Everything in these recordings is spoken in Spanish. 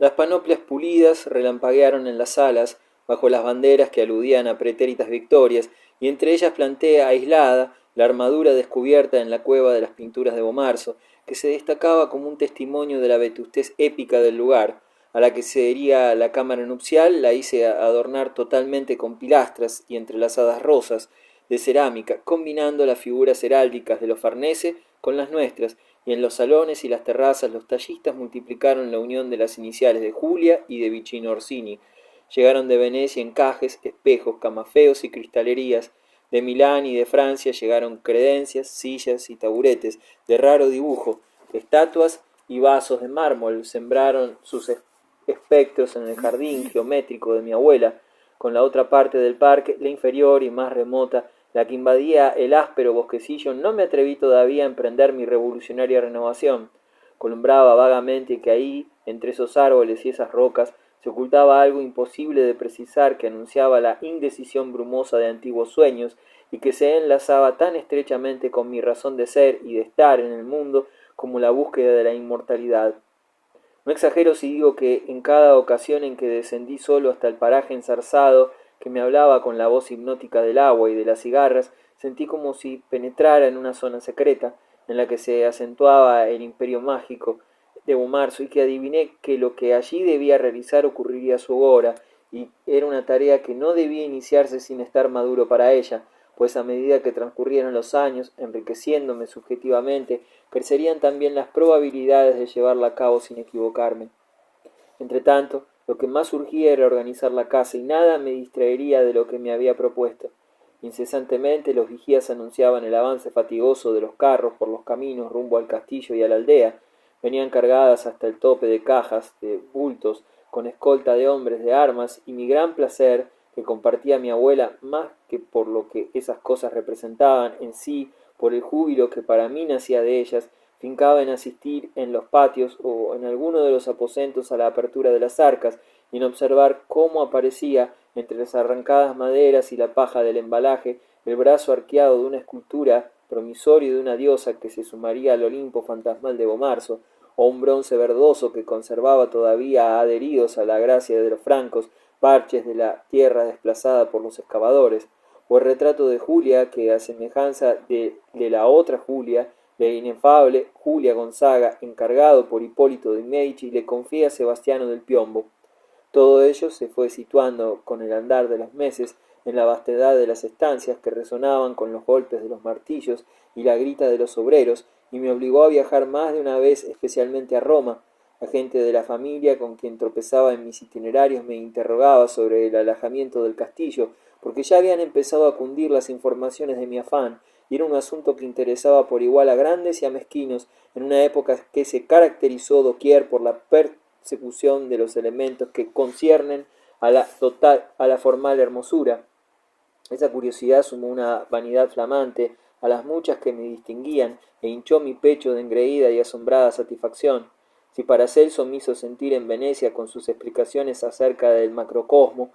Las panoplias pulidas relampaguearon en las salas, bajo las banderas que aludían a pretéritas victorias, y entre ellas planté aislada la armadura descubierta en la cueva de las pinturas de Bomarzo, que se destacaba como un testimonio de la vetustez épica del lugar. A la que se hería la cámara nupcial la hice adornar totalmente con pilastras y entrelazadas rosas de cerámica, combinando las figuras heráldicas de los Farnese con las nuestras, y en los salones y las terrazas los tallistas multiplicaron la unión de las iniciales de Julia y de Vicino Orsini. Llegaron de Venecia encajes, espejos, camafeos y cristalerías. De Milán y de Francia llegaron credencias, sillas y taburetes de raro dibujo. Estatuas y vasos de mármol sembraron sus espectros en el jardín geométrico de mi abuela. Con la otra parte del parque, la inferior y más remota, la que invadía el áspero bosquecillo, no me atreví todavía a emprender mi revolucionaria renovación. Columbraba vagamente que ahí, entre esos árboles y esas rocas, se ocultaba algo imposible de precisar que anunciaba la indecisión brumosa de antiguos sueños y que se enlazaba tan estrechamente con mi razón de ser y de estar en el mundo como la búsqueda de la inmortalidad. No exagero si digo que en cada ocasión en que descendí solo hasta el paraje enzarzado que me hablaba con la voz hipnótica del agua y de las cigarras, sentí como si penetrara en una zona secreta en la que se acentuaba el imperio mágico de Bomarzo y que adiviné que lo que allí debía realizar ocurriría a su hora y era una tarea que no debía iniciarse sin estar maduro para ella, pues a medida que transcurrieran los años, enriqueciéndome subjetivamente, crecerían también las probabilidades de llevarla a cabo sin equivocarme. Entretanto, lo que más urgía era organizar la casa y nada me distraería de lo que me había propuesto. Incesantemente los vigías anunciaban el avance fatigoso de los carros por los caminos rumbo al castillo y a la aldea. Venían cargadas hasta el tope de cajas, de bultos, con escolta de hombres de armas, y mi gran placer, que compartía mi abuela más que por lo que esas cosas representaban en sí, por el júbilo que para mí nacía de ellas, fincaba en asistir en los patios o en alguno de los aposentos a la apertura de las arcas y en observar cómo aparecía entre las arrancadas maderas y la paja del embalaje el brazo arqueado de una escultura promisorio de una diosa que se sumaría al Olimpo fantasmal de Bomarzo, o un bronce verdoso que conservaba todavía adheridos a la gracia de los francos parches de la tierra desplazada por los excavadores, o el retrato de Julia que, a semejanza de la otra Julia, la inefable Julia Gonzaga, encargado por Hipólito de Medici, le confía a Sebastiano del Piombo. Todo ello se fue situando con el andar de los meses en la vastedad de las estancias que resonaban con los golpes de los martillos y la grita de los obreros, y me obligó a viajar más de una vez especialmente a Roma. La gente de la familia con quien tropezaba en mis itinerarios me interrogaba sobre el alojamiento del castillo, porque ya habían empezado a cundir las informaciones de mi afán, y era un asunto que interesaba por igual a grandes y a mezquinos en una época que se caracterizó doquier por la persecución de los elementos que conciernen a la formal hermosura. Esa curiosidad sumó una vanidad flamante a las muchas que me distinguían e hinchó mi pecho de engreída y asombrada satisfacción. Si Paracelso me hizo sentir en Venecia con sus explicaciones acerca del macrocosmo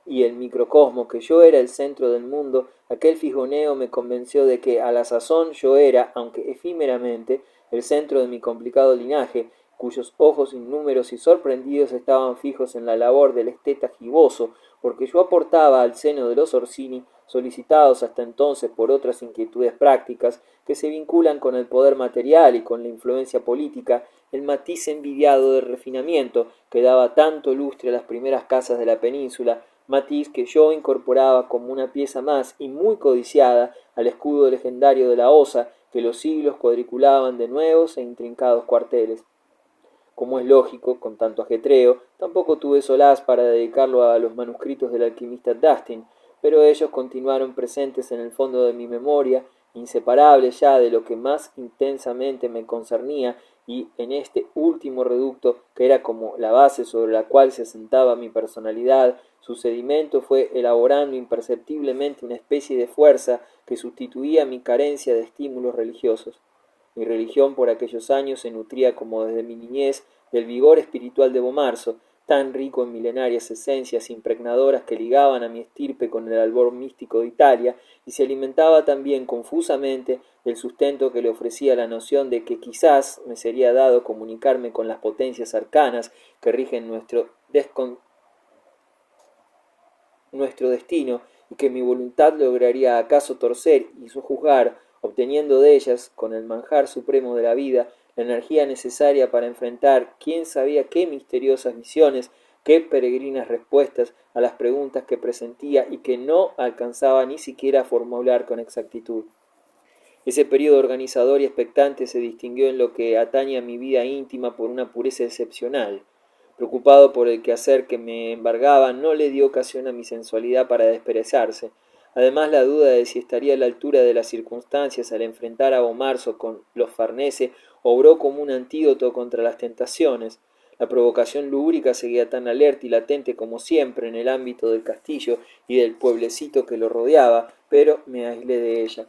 y el microcosmo que yo era el centro del mundo, aquel fisgoneo me convenció de que a la sazón yo era, aunque efímeramente, el centro de mi complicado linaje, cuyos ojos innúmeros y sorprendidos estaban fijos en la labor del esteta giboso, porque yo aportaba al seno de los Orsini, solicitados hasta entonces por otras inquietudes prácticas que se vinculan con el poder material y con la influencia política, el matiz envidiado de refinamiento que daba tanto lustre a las primeras casas de la península, matiz que yo incorporaba como una pieza más y muy codiciada al escudo legendario de la Osa que los siglos cuadriculaban de nuevos e intrincados cuarteles. Como es lógico, con tanto ajetreo, tampoco tuve solaz para dedicarlo a los manuscritos del alquimista Dustin, pero ellos continuaron presentes en el fondo de mi memoria, inseparables ya de lo que más intensamente me concernía, y en este último reducto, que era como la base sobre la cual se asentaba mi personalidad, su sedimento fue elaborando imperceptiblemente una especie de fuerza que sustituía mi carencia de estímulos religiosos. Mi religión por aquellos años se nutría como desde mi niñez del vigor espiritual de Bomarzo, tan rico en milenarias esencias impregnadoras que ligaban a mi estirpe con el albor místico de Italia, y se alimentaba también confusamente del sustento que le ofrecía la noción de que quizás me sería dado comunicarme con las potencias arcanas que rigen nuestro destino, y que mi voluntad lograría acaso torcer y sojuzgar, obteniendo de ellas, con el manjar supremo de la vida, la energía necesaria para enfrentar quién sabía qué misteriosas visiones, qué peregrinas respuestas a las preguntas que presentía y que no alcanzaba ni siquiera a formular con exactitud. Ese período organizador y expectante se distinguió en lo que atañe a mi vida íntima por una pureza excepcional. Preocupado por el quehacer que me embargaba, no le dio ocasión a mi sensualidad para desperezarse. Además, la duda de si estaría a la altura de las circunstancias al enfrentar a Bomarzo con los Farnese obró como un antídoto contra las tentaciones. La provocación lúbrica seguía tan alerta y latente como siempre en el ámbito del castillo y del pueblecito que lo rodeaba, pero me aislé de ella.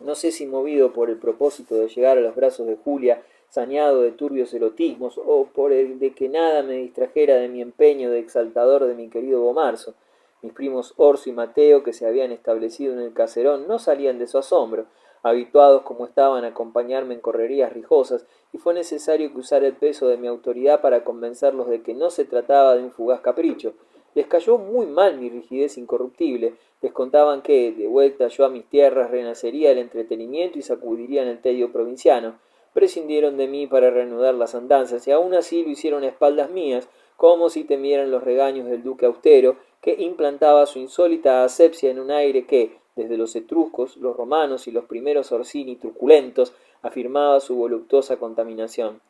No sé si movido por el propósito de llegar a los brazos de Julia, saneado de turbios erotismos, o por el de que nada me distrajera de mi empeño de exaltador de mi querido Bomarzo. Mis primos Orso y Mateo, que se habían establecido en el caserón, no salían de su asombro, habituados como estaban a acompañarme en correrías rijosas, y fue necesario que usara el peso de mi autoridad para convencerlos de que no se trataba de un fugaz capricho. Les cayó muy mal mi rigidez incorruptible. Les contaban que, de vuelta yo a mis tierras, renacería el entretenimiento y sacudirían el tedio provinciano. Prescindieron de mí para reanudar las andanzas, y aún así lo hicieron a espaldas mías, como si temieran los regaños del duque austero, que implantaba su insólita asepsia en un aire que, desde los etruscos, los romanos y los primeros Orsini truculentos, afirmaba su voluptuosa contaminación.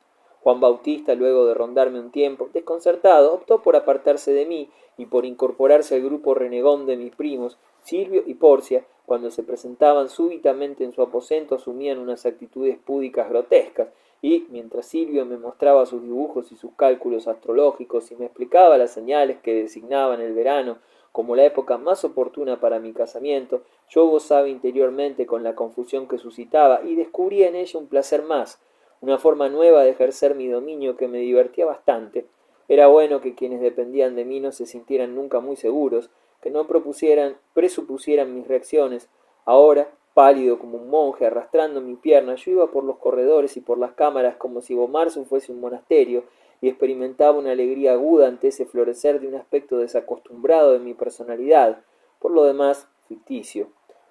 Juan Bautista, luego de rondarme un tiempo, desconcertado, optó por apartarse de mí y por incorporarse al grupo renegón de mis primos, Silvio y Porcia. Cuando se presentaban súbitamente en su aposento asumían unas actitudes púdicas grotescas, y, mientras Silvio me mostraba sus dibujos y sus cálculos astrológicos y me explicaba las señales que designaban el verano como la época más oportuna para mi casamiento, yo gozaba interiormente con la confusión que suscitaba y descubría en ella un placer más, una forma nueva de ejercer mi dominio que me divertía bastante. Era bueno que quienes dependían de mí no se sintieran nunca muy seguros, que no presupusieran mis reacciones. Ahora, pálido como un monje, arrastrando mi pierna, yo iba por los corredores y por las cámaras como si Bomarzo fuese un monasterio, y experimentaba una alegría aguda ante ese florecer de un aspecto desacostumbrado de mi personalidad, por lo demás ficticio.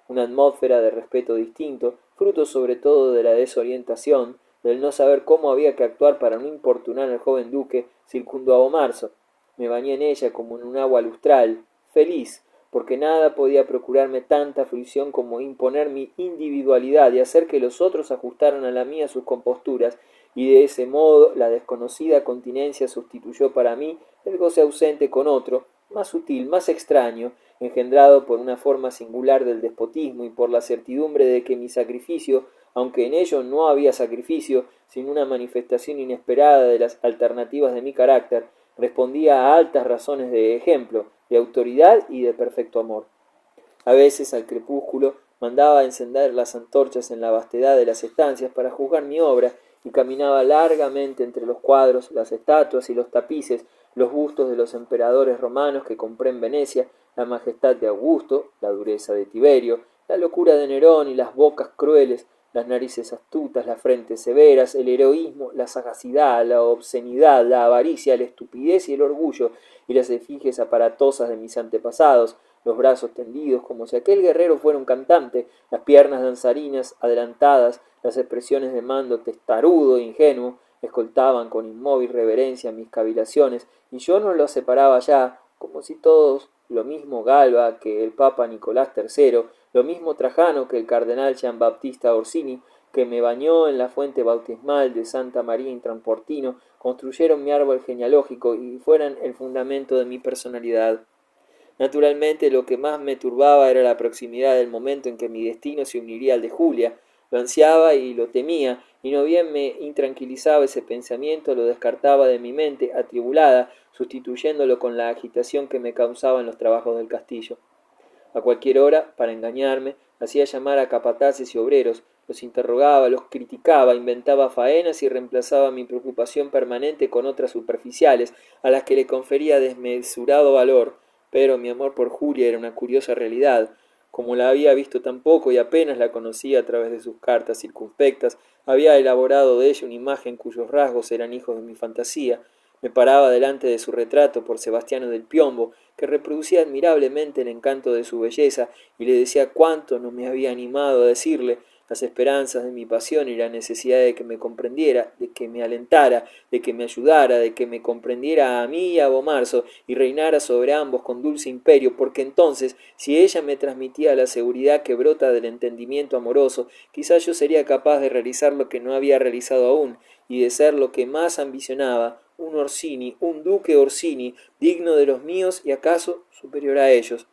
Una atmósfera de respeto distinto, fruto sobre todo de la desorientación, del no saber cómo había que actuar para no importunar al joven duque, circundó a Bomarzo. Me bañé en ella como en un agua lustral, feliz, porque nada podía procurarme tanta fruición como imponer mi individualidad y hacer que los otros ajustaran a la mía sus composturas, y de ese modo la desconocida continencia sustituyó para mí el goce ausente con otro, más sutil, más extraño, engendrado por una forma singular del despotismo y por la certidumbre de que mi sacrificio, aunque en ello no había sacrificio, sino una manifestación inesperada de las alternativas de mi carácter, respondía a altas razones de ejemplo, de autoridad y de perfecto amor. A veces, al crepúsculo, mandaba encender las antorchas en la vastedad de las estancias para juzgar mi obra, y caminaba largamente entre los cuadros, las estatuas y los tapices, los bustos de los emperadores romanos que compré en Venecia, la majestad de Augusto, la dureza de Tiberio, la locura de Nerón y las bocas crueles, las narices astutas, las frentes severas, el heroísmo, la sagacidad, la obscenidad, la avaricia, la estupidez y el orgullo, y las efigies aparatosas de mis antepasados, los brazos tendidos como si aquel guerrero fuera un cantante, las piernas danzarinas adelantadas, las expresiones de mando testarudo e ingenuo, escoltaban con inmóvil reverencia mis cavilaciones, y yo no los separaba ya, como si todos, lo mismo Galba que el Papa Nicolás III, lo mismo Trajano que el cardenal Giambattista Orsini, que me bañó en la fuente bautismal de Santa María Intransportino, construyeron mi árbol genealógico y fueran el fundamento de mi personalidad. Naturalmente, lo que más me turbaba era la proximidad del momento en que mi destino se uniría al de Julia. Lo ansiaba y lo temía, y no bien me intranquilizaba ese pensamiento, lo descartaba de mi mente atribulada, sustituyéndolo con la agitación que me causaban los trabajos del castillo. A cualquier hora, para engañarme, hacía llamar a capataces y obreros, Los interrogaba, los criticaba, inventaba faenas y reemplazaba mi preocupación permanente con otras superficiales, a las que le confería desmesurado valor. Pero mi amor por Julia era una curiosa realidad. Como la había visto tan poco y apenas la conocía a través de sus cartas circunspectas, había elaborado de ella una imagen cuyos rasgos eran hijos de mi fantasía. Me paraba delante de su retrato por Sebastiano del Piombo, que reproducía admirablemente el encanto de su belleza, y le decía cuánto no me había animado a decirle las esperanzas de mi pasión y la necesidad de que me comprendiera, de que me alentara, de que me ayudara, de que me comprendiera a mí y a Bomarzo, y reinara sobre ambos con dulce imperio, porque entonces, si ella me transmitía la seguridad que brota del entendimiento amoroso, quizás yo sería capaz de realizar lo que no había realizado aún, y de ser lo que más ambicionaba, un Orsini, un duque Orsini, digno de los míos y acaso superior a ellos.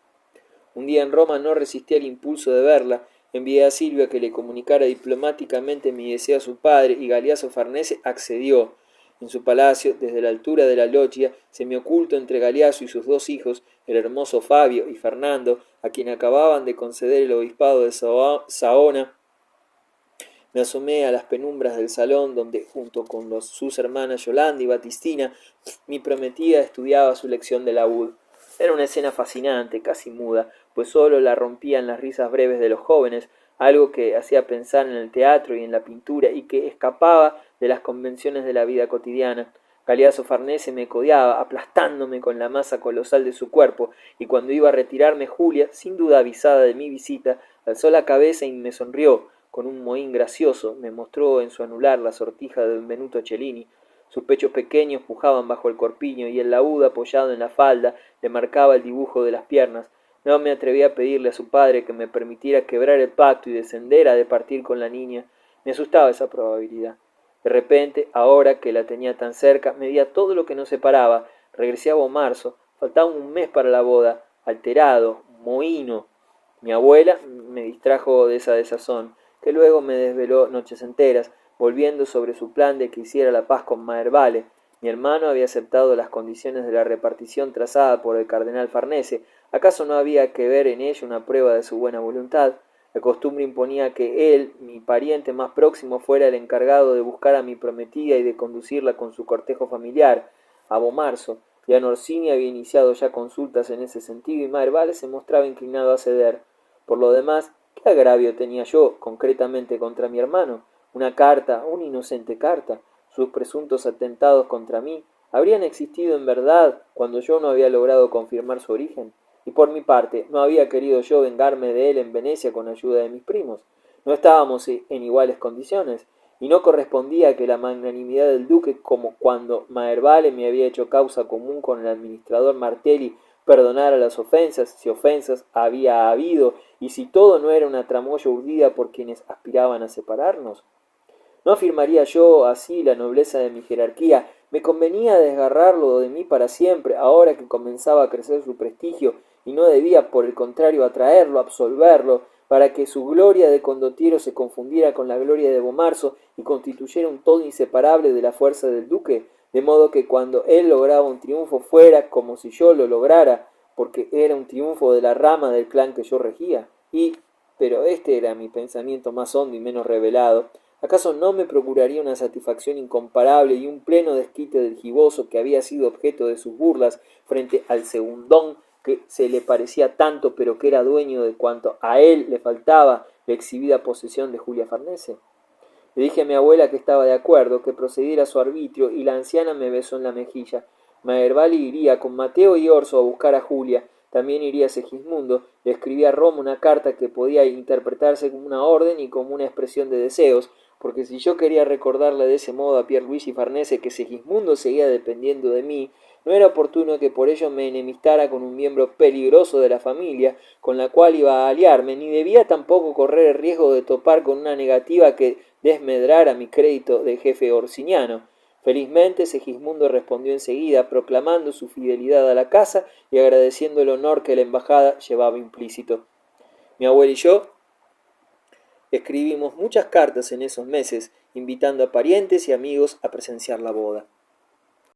Un día en Roma no resistí el impulso de verla. Envié a Silvia que le comunicara diplomáticamente mi deseo a su padre, y Galeazzo Farnese accedió. En su palacio, desde la altura de la loggia, semioculto entre Galeazzo y sus dos hijos, el hermoso Fabio y Fernando, a quien acababan de conceder el obispado de Saona, me asomé a las penumbras del salón donde, junto con sus hermanas Yolanda y Batistina, mi prometida estudiaba su lección de laúd. Era una escena fascinante, casi muda, pues sólo la rompían las risas breves de los jóvenes, algo que hacía pensar en el teatro y en la pintura y que escapaba de las convenciones de la vida cotidiana. Galeazzo Farnese me codeaba, aplastándome con la masa colosal de su cuerpo, y cuando iba a retirarme Julia, sin duda avisada de mi visita, alzó la cabeza y me sonrió. Con un mohín gracioso me mostró en su anular la sortija de Benvenuto Cellini. Sus pechos pequeños pujaban bajo el corpiño y el laúd apoyado en la falda le marcaba el dibujo de las piernas. No me atreví a pedirle a su padre que me permitiera quebrar el pacto y descender a departir con la niña. Me asustaba esa probabilidad. De repente, ahora que la tenía tan cerca, medía todo lo que nos separaba. Regresé a Bomarzo. Faltaba un mes para la boda. Alterado, mohíno. Mi abuela me distrajo de esa desazón, que luego me desveló noches enteras, volviendo sobre su plan de que hiciera la paz con Maherbale. Mi hermano había aceptado las condiciones de la repartición trazada por el cardenal Farnese. ¿Acaso no había que ver en ello una prueba de su buena voluntad? La costumbre imponía que él, mi pariente más próximo, fuera el encargado de buscar a mi prometida y de conducirla con su cortejo familiar a Bomarzo. Jan Orsini había iniciado ya consultas en ese sentido y Maherbale se mostraba inclinado a ceder. Por lo demás, ¿qué agravio tenía yo concretamente contra mi hermano? Una carta, una inocente carta. Sus presuntos atentados contra mí habrían existido en verdad cuando yo no había logrado confirmar su origen. Y por mi parte, no había querido yo vengarme de él en Venecia con ayuda de mis primos. No estábamos en iguales condiciones, y no correspondía que la magnanimidad del duque, como cuando Maherbale me había hecho causa común con el administrador Martelli, perdonara las ofensas, si ofensas había habido, y si todo no era una tramoya urdida por quienes aspiraban a separarnos. ¿No afirmaría yo así la nobleza de mi jerarquía? Me convenía desgarrarlo de mí para siempre, ahora que comenzaba a crecer su prestigio, y no debía, por el contrario, atraerlo, absolverlo, para que su gloria de condottiero se confundiera con la gloria de Bomarzo y constituyera un todo inseparable de la fuerza del duque, de modo que cuando él lograba un triunfo fuera como si yo lo lograra, porque era un triunfo de la rama del clan que yo regía. Pero este era mi pensamiento más hondo y menos revelado, ¿acaso no me procuraría una satisfacción incomparable y un pleno desquite del giboso que había sido objeto de sus burlas frente al segundón que se le parecía tanto pero que era dueño de cuanto a él le faltaba la exhibida posesión de Julia Farnese? Le dije a mi abuela que estaba de acuerdo, que procediera a su arbitrio, y la anciana me besó en la mejilla. Maherbale iría con Mateo y Orso a buscar a Julia. También iría Segismundo. Le escribí a Roma una carta que podía interpretarse como una orden y como una expresión de deseos, porque si yo quería recordarle de ese modo a Pierluigi Farnese que Segismundo seguía dependiendo de mí, no era oportuno que por ello me enemistara con un miembro peligroso de la familia, con la cual iba a aliarme, ni debía tampoco correr el riesgo de topar con una negativa que desmedrara mi crédito de jefe orsiniano. Felizmente Segismundo respondió enseguida, proclamando su fidelidad a la casa y agradeciendo el honor que la embajada llevaba implícito. Mi abuelo y yo escribimos muchas cartas en esos meses, invitando a parientes y amigos a presenciar la boda.